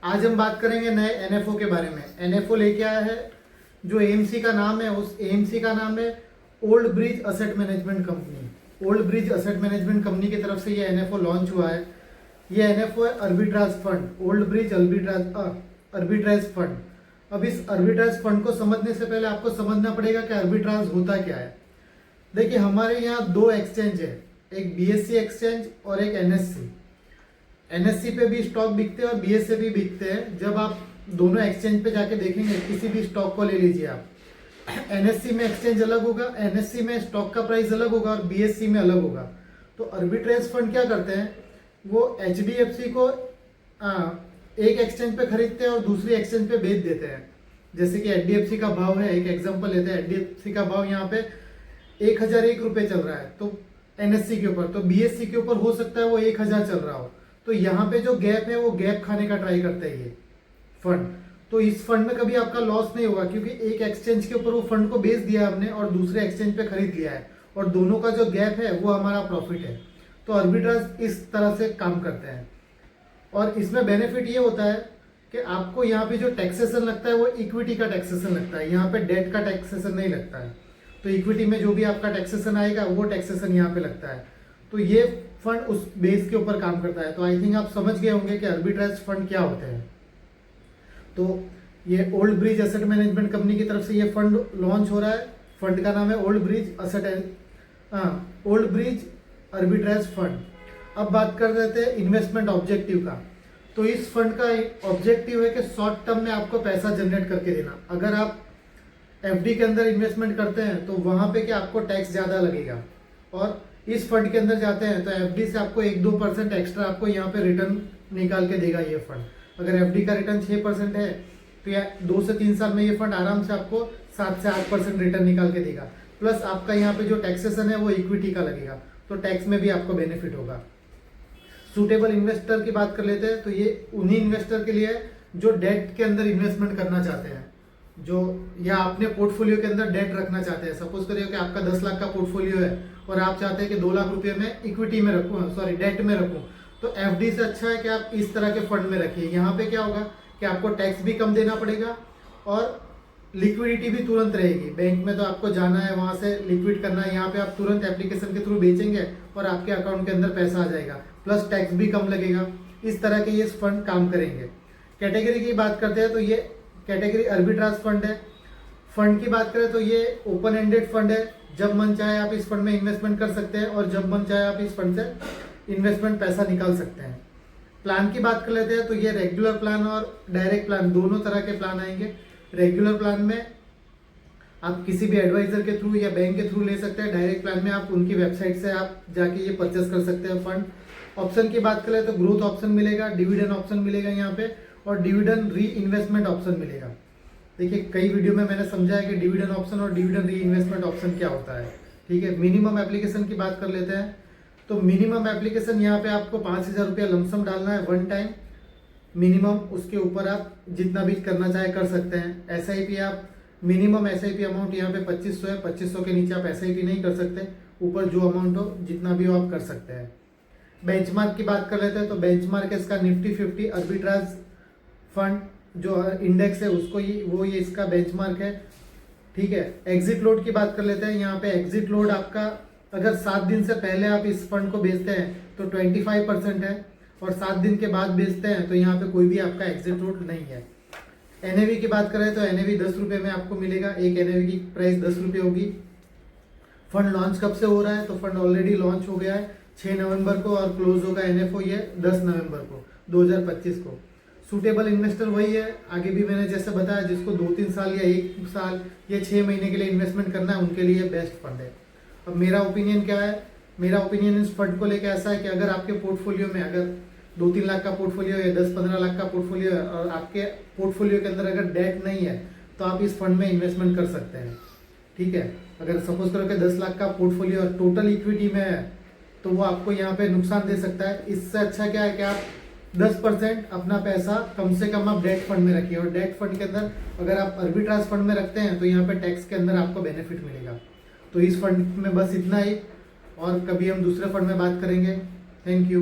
आज हम बात करेंगे नए एनएफओ के बारे में। एनएफओ लेके आया है, जो एएमसी का नाम है, उस एएमसी का नाम है old bridge asset management company. Old bridge asset management company की तरफ से ये एनएफओ लॉन्च हुआ है। ये एनएफओ है arbitrage fund, old bridge arbitrage fund. अब इस आर्बिट्राज फंड को समझने से पहले आपको समझना पड़ेगा कि आर्बिट्राज होता क्या है। देखिए, हमारे यहाँ दो एक्सचेंज है, एक बीएससी एक्सचेंज और एक एनएससी। एनएससी पे भी स्टॉक बिकते हैं और बीएससी भी बिकते हैं। जब आप दोनों एक्सचेंज पे जाके देखेंगे, किसी भी स्टॉक को ले लीजिए आप, एनएससी में एक्सचेंज अलग होगा, एनएससी में स्टॉक का प्राइस अलग होगा और बीएससी में अलग होगा। तो आर्बिट्रेज फंड क्या करते हैं, वो एचडीएफसी को एक एक्सचेंज पे खरीदते हैं और दूसरी एक्सचेंज पे बेच देते हैं। जैसे कि एचडीएफसी का भाव है, एक एग्जांपल लेते हैं, एचडीएफसी का भाव यहाँ पे 1001 रुपये चल रहा है तो एनएससी के ऊपर, तो बीएससी के ऊपर हो सकता है वो 1000 चल रहा हो। तो यहाँ पे जो गैप है वो गैप खाने का ट्राई करता है ये फंड। तो इस फंड में कभी आपका लॉस नहीं होगा, क्योंकि एक एक्सचेंज के ऊपर वो फंड को बेच दिया हमने और दूसरे एक्सचेंज पे खरीद लिया है, और दोनों का जो गैप है वो हमारा प्रॉफिट है। तो आर्बिट्राज इस तरह से काम करते हैं। और इसमें बेनिफिट ये होता है कि आपको यहाँ पे जो टैक्सेशन लगता है वो इक्विटी का टैक्सेशन लगता है, यहाँ पे डेट का टैक्सेशन नहीं लगता है। तो इक्विटी में जो भी आपका टैक्सेशन आएगा वो टैक्सेशन यहाँ पे लगता है। तो ये फंड उस बेस के ऊपर काम करता है। तो आई थिंक आप समझ गए होंगे कि आर्बिट्राज फंड क्या होते हैं। तो ये old bridge asset management company की तरफ से ये फंड लॉन्च हो रहा है। फंड का नाम है ओल्ड ब्रिज आर्बिट्राज फंड। अब बात कर रहे थे इन्वेस्टमेंट ऑब्जेक्टिव का। तो इस फंड का ऑब्जेक्टिव है कि शॉर्ट टर्म में आपको पैसा जनरेट करके देना। अगर आप एफडी के अंदर इन्वेस्टमेंट करते हैं तो वहां पे क्या आपको टैक्स ज्यादा लगेगा, और इस फंड के अंदर जाते हैं तो एफडी से आपको 1-2% एक्स्ट्रा आपको यहाँ पे रिटर्न निकाल के देगा ये फंड। अगर एफडी का रिटर्न 6% है तो या 2 से 3 साल में ये फंड आराम से आपको 7 से 8% रिटर्न निकाल के देगा। प्लस आपका यहाँ पे जो टैक्सेशन है वो इक्विटी का लगेगा, तो टैक्स में भी आपको बेनिफिट होगा। सूटेबल इन्वेस्टर की बात कर लेते हैं, तो ये उन्हीं इन्वेस्टर के लिए है जो डेट के अंदर इन्वेस्टमेंट करना चाहते हैं, जो या अपने पोर्टफोलियो के अंदर डेट रखना चाहते हैं। सपोज करिए कि आपका 10 लाख का पोर्टफोलियो है और आप चाहते हैं कि 2 लाख रुपए में इक्विटी में रखूं, सॉरी डेट में रखूं, तो एफडी से अच्छा है कि आप इस तरह के फंड में रखिए। यहाँ पे क्या होगा कि आपको टैक्स भी कम देना पड़ेगा और लिक्विडिटी भी तुरंत रहेगी। बैंक में तो आपको जाना है, वहां से लिक्विड करना है, यहाँ पे आप तुरंत एप्लीकेशन के थ्रू बेचेंगे और आपके अकाउंट के अंदर पैसा आ जाएगा, प्लस टैक्स भी कम लगेगा। इस तरह के ये फंड काम करेंगे। कैटेगरी की बात करते हैं तो ये कैटेगरी आर्बिट्राज फंड है। फंड की बात करें तो ये ओपन एंडेड फंड है, जब मन चाहे आप इस फंड में इन्वेस्टमेंट कर सकते हैं और जब मन चाहे आप इस फंड से इन्वेस्टमेंट पैसा निकाल सकते हैं। प्लान की बात कर लेते हैं तो ये रेगुलर प्लान और डायरेक्ट प्लान दोनों तरह के प्लान आएंगे। रेगुलर प्लान में आप किसी भी एडवाइजर के थ्रू या बैंक के थ्रू ले सकते हैं। डायरेक्ट प्लान में आप उनकी वेबसाइट से आप जाके ये परचेस कर सकते हैं फंड। ऑप्शन की बात करें तो ग्रोथ ऑप्शन मिलेगा, डिविडेंड ऑप्शन मिलेगा यहाँ पे, और डिविडेंड री इन्वेस्टमेंट ऑप्शन मिलेगा। देखिए, कई वीडियो में मैंने समझाया कि डिविडेंड ऑप्शन और डिविडेंड री इन्वेस्टमेंट ऑप्शन क्या होता है। ठीक है, मिनिमम एप्लीकेशन की बात कर लेते हैं। तो मिनिमम एप्लीकेशन यहाँ पे आपको 5000 रुपया लमसम डालना है वन टाइम मिनिमम। उसके ऊपर आप जितना भी करना चाहे कर सकते हैं। एसआईपी आप मिनिमम एसआईपी अमाउंट यहाँ पे 2500 है, 2500 के नीचे आप एसआईपी नहीं कर सकते। ऊपर जो अमाउंट हो जितना भी हो आप कर सकते हैं। बेंचमार्क की बात कर लेते हैं तो बेंचमार्क है इसका निफ्टी 50 आर्बिट्राज फंड जो इंडेक्स है उसको ये इसका बेंचमार्क है। ठीक है, एग्जिट लोड की बात कर लेते हैं। यहाँ पे एग्जिट लोड आपका अगर 7 दिन से पहले आप इस फंड को बेचते हैं तो 25% है, और 7 दिन के बाद बेचते हैं तो यहाँ पे कोई भी आपका एग्जिट लोड नहीं है। एनएवी की बात करें तो एनएवी 10 रुपये में आपको मिलेगा। एक एनएवी की प्राइस 10 रुपये होगी। फंड लॉन्च कब से हो रहा है, तो फंड ऑलरेडी लॉन्च हो गया है 6 नवंबर को, और क्लोज होगा एनएफओ ये 10 नवंबर को 2025 को। सूटेबल इन्वेस्टर वही है, आगे भी मैंने जैसे बताया, जिसको 2-3 साल या 1 साल या 6 महीने के लिए इन्वेस्टमेंट करना है उनके लिए बेस्ट फंड है। अब मेरा ओपिनियन क्या है, मेरा ओपिनियन इस फंड को लेकर ऐसा है कि अगर आपके पोर्टफोलियो में अगर 2-3 लाख का पोर्टफोलियो है, 10-15 लाख का पोर्टफोलियो है, और आपके पोर्टफोलियो के अंदर अगर डेट नहीं है तो आप इस फंड में इन्वेस्टमेंट कर सकते हैं। ठीक है, अगर सपोज करो कि 10 लाख का पोर्टफोलियो टोटल इक्विटी में है तो वो आपको यहाँ पे नुकसान दे सकता है। इससे अच्छा क्या है कि आप 10% अपना पैसा कम से कम आप डेट फंड में रखिए, और डेट फंड के अंदर अगर आप आर्बिट्राज फंड में रखते हैं तो यहाँ पे टैक्स के अंदर आपको बेनिफिट मिलेगा। तो इस फंड में बस इतना ही, और कभी हम दूसरे फंड में बात करेंगे। Thank you.